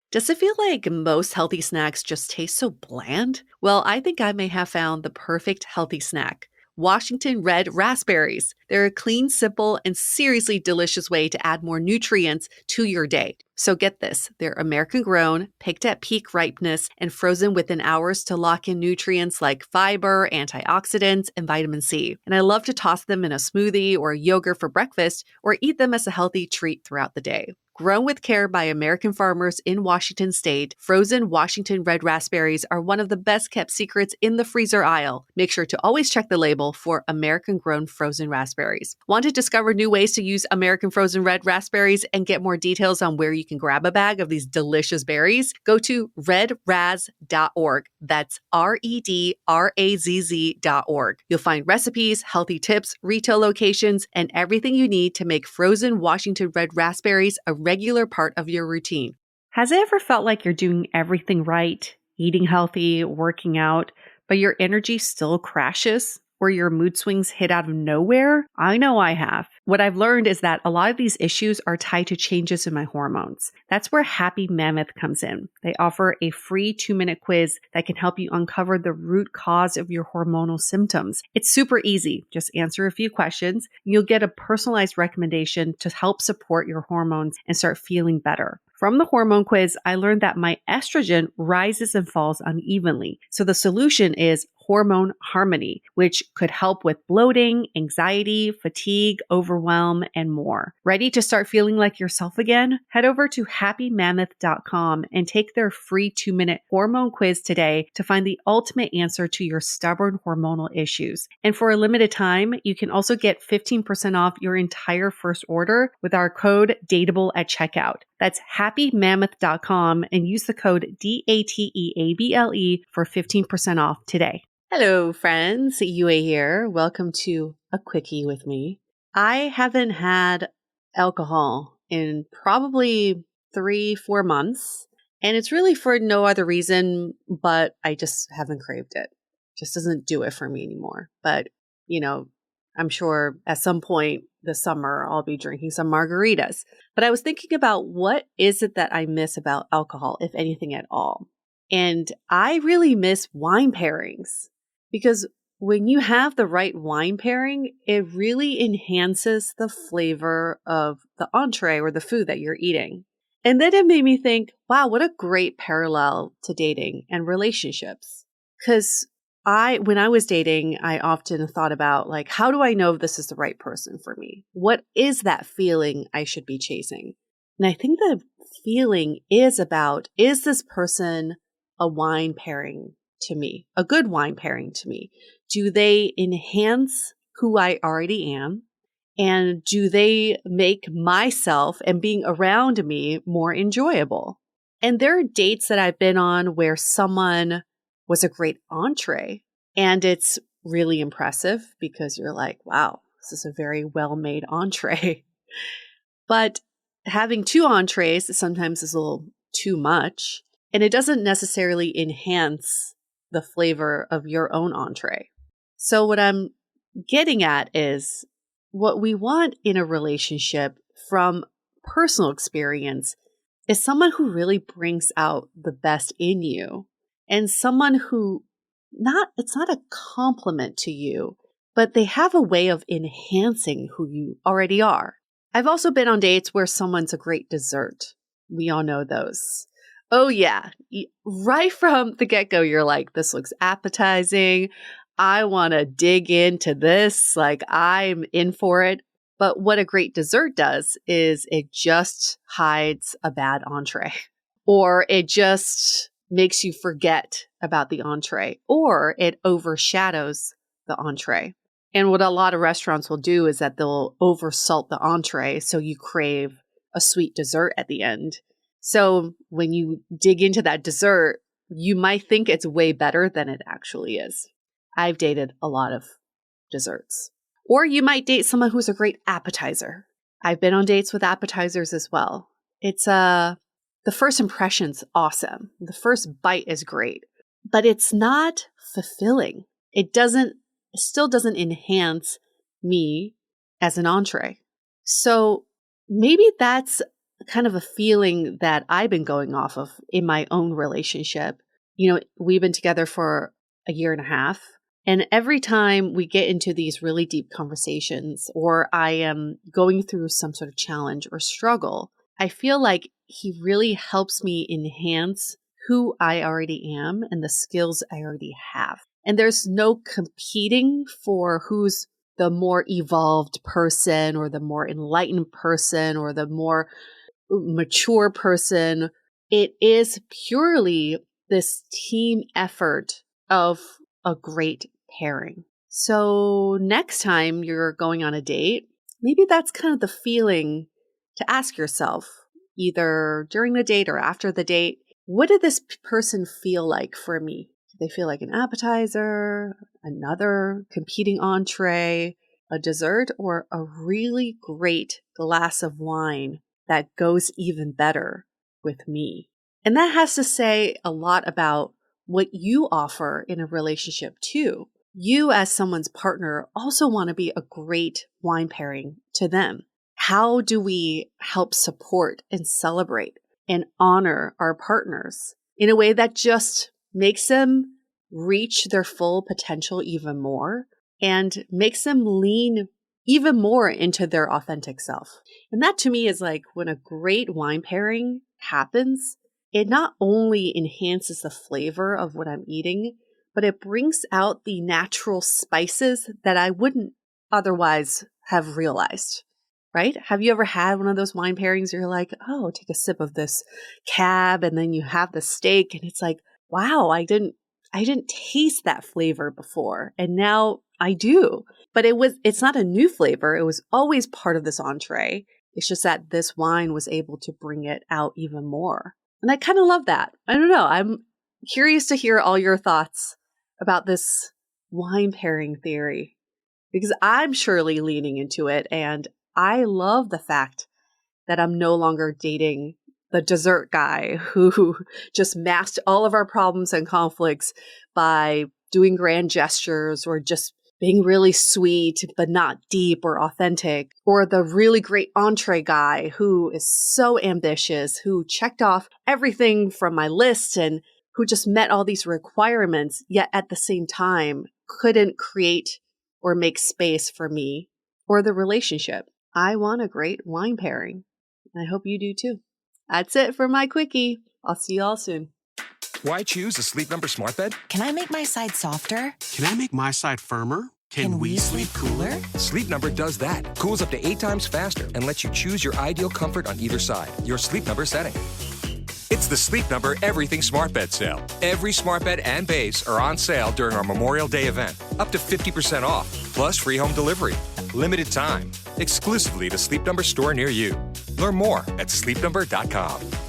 Does it feel like most healthy snacks just taste so bland? Well, I think I may have found the perfect healthy snack. Washington red raspberries. They're a clean, simple, and seriously delicious way to add more nutrients to your day. So get this, they're American grown, picked at peak ripeness, and frozen within hours to lock in nutrients like fiber, antioxidants, and vitamin C. And I love to toss them in a smoothie or a yogurt for breakfast or eat them as a healthy treat throughout the day. Grown with care by American farmers in Washington state, frozen Washington red raspberries are one of the best kept secrets in the freezer aisle. Make sure to always check the label for American grown frozen raspberries. Want to discover new ways to use American frozen red raspberries and get more details on where you can grab a bag of these delicious berries? Go to redraz.org. That's redrazz.org. You'll find recipes, healthy tips, retail locations, and everything you need to make frozen Washington red raspberries a regular part of your routine. Has it ever felt like you're doing everything right, eating healthy, working out, but your energy still crashes? Or your mood swings hit out of nowhere? I know I have. What I've learned is that a lot of these issues are tied to changes in my hormones. That's where Happy Mammoth comes in. They offer a free 2-minute quiz that can help you uncover the root cause of your hormonal symptoms. It's super easy. Just answer a few questions, and you'll get a personalized recommendation to help support your hormones and start feeling better. From the hormone quiz, I learned that my estrogen rises and falls unevenly. So the solution is hormone harmony, which could help with bloating, anxiety, fatigue, overwhelm, and more. Ready to start feeling like yourself again? Head over to happymammoth.com and take their free 2-minute hormone quiz today to find the ultimate answer to your stubborn hormonal issues. And for a limited time, you can also get 15% off your entire first order with our code DATEABLE at checkout. That's happymammoth.com and use the code DATEABLE for 15% off today. Hello, friends. Yue here. Welcome to a Quickie with me. I haven't had alcohol in probably 3-4 months, and it's really for no other reason, but I just haven't craved it. Just doesn't do it for me anymore. But, I'm sure at some point this summer I'll be drinking some margaritas. But I was thinking about what is it that I miss about alcohol, if anything at all. And I really miss wine pairings. Because when you have the right wine pairing, it really enhances the flavor of the entree or the food that you're eating. And then it made me think, wow, what a great parallel to dating and relationships. Because when I was dating, I often thought about how do I know if this is the right person for me? What is that feeling I should be chasing? And I think the feeling is about, is this person a wine pairing to me, a good wine pairing to me? Do they enhance who I already am? And do they make myself and being around me more enjoyable? And there are dates that I've been on where someone was a great entree, and it's really impressive because you're like, wow, this is a very well-made entree. But having 2 entrees sometimes is a little too much, and it doesn't necessarily enhance the flavor of your own entree. So what I'm getting at is what we want in a relationship from personal experience is someone who really brings out the best in you, and someone who it's not a compliment to you, but they have a way of enhancing who you already are. I've also been on dates where someone's a great dessert. We all know those. Oh yeah, right from the get-go, you're like, this looks appetizing. I want to dig into this. I'm in for it. But what a great dessert does is it just hides a bad entree, or it just makes you forget about the entree, or it overshadows the entree. And what a lot of restaurants will do is that they'll oversalt the entree so you crave a sweet dessert at the end. So when you dig into that dessert, you might think it's way better than it actually is. I've dated a lot of desserts. Or you might date someone who's a great appetizer. I've been on dates with appetizers as well. It's the first impression's awesome. The first bite is great, but it's not fulfilling. It still doesn't enhance me as an entree. So maybe that's kind of a feeling that I've been going off of in my own relationship. We've been together for a year and a half. And every time we get into these really deep conversations, or I am going through some sort of challenge or struggle, I feel like he really helps me enhance who I already am and the skills I already have. And there's no competing for who's the more evolved person or the more enlightened person or the more mature person. It is purely this team effort of a great pairing. So next time you're going on a date, maybe that's kind of the feeling to ask yourself, either during the date or after the date, what did this person feel like for me? Do they feel like an appetizer, another competing entree, a dessert, or a really great glass of wine that goes even better with me? And that has to say a lot about what you offer in a relationship too. You as someone's partner also want to be a great wine pairing to them. How do we help support and celebrate and honor our partners in a way that just makes them reach their full potential even more and makes them lean even more into their authentic self? And that to me is like when a great wine pairing happens, it not only enhances the flavor of what I'm eating, but it brings out the natural spices that I wouldn't otherwise have realized, right? Have you ever had one of those wine pairings where you're like, oh, take a sip of this cab, and then you have the steak, and it's like, wow, I didn't taste that flavor before, and now I do. But it's not a new flavor. It was always part of this entree. It's just that this wine was able to bring it out even more. And I kind of love that. I don't know. I'm curious to hear all your thoughts about this wine pairing theory, because I'm surely leaning into it. And I love the fact that I'm no longer dating the dessert guy who just masked all of our problems and conflicts by doing grand gestures or just being really sweet, but not deep or authentic, or the really great entree guy who is so ambitious, who checked off everything from my list and who just met all these requirements, yet at the same time couldn't create or make space for me or the relationship. I want a great wine pairing. I hope you do too. That's it for my quickie. I'll see you all soon. Why choose a Sleep Number smart bed? Can I make my side softer? Can I make my side firmer? Can we sleep cooler? Sleep Number does that. Cools up to 8 times faster and lets you choose your ideal comfort on either side. Your Sleep Number setting. It's the Sleep Number Everything Smart Bed sale. Every smart bed and base are on sale during our Memorial Day event. Up to 50% off, plus free home delivery. Limited time. Exclusively the Sleep Number store near you. Learn more at sleepnumber.com.